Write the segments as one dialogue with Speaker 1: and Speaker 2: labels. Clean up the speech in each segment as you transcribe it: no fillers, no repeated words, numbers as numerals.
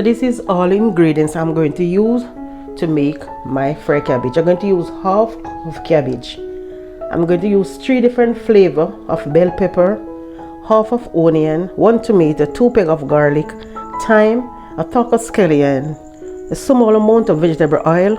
Speaker 1: So this is all ingredients I'm going to use to make my fried cabbage. I'm going to use half of cabbage. I'm going to use 3 different flavor of bell pepper, half of onion, 1 tomato, 2 peg of garlic, thyme, a talk of scallion, a small amount of vegetable oil,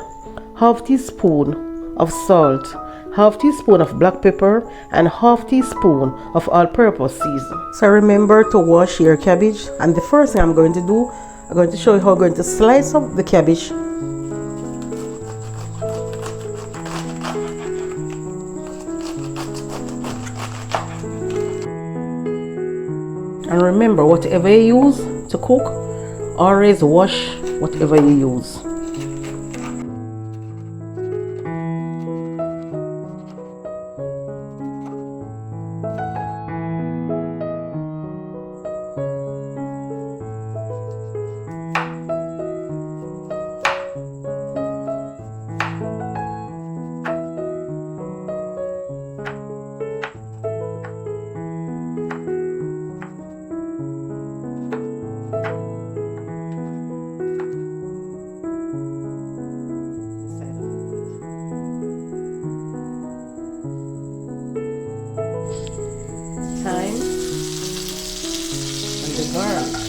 Speaker 1: half teaspoon of salt, half teaspoon of black pepper, and half teaspoon of all-purpose seasoning. So remember to wash your cabbage, and the first thing I'm going to do, I'm going to show you how I'm going to slice up the cabbage. And remember, whatever you use to cook, always wash whatever you use. Thyme and the garlic.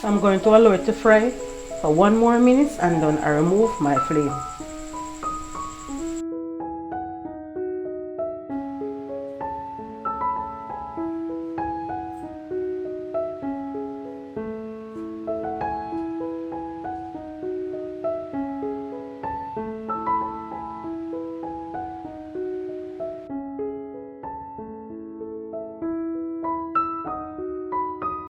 Speaker 1: I'm going to allow it to fry for 1 more minute, and then I remove my flame.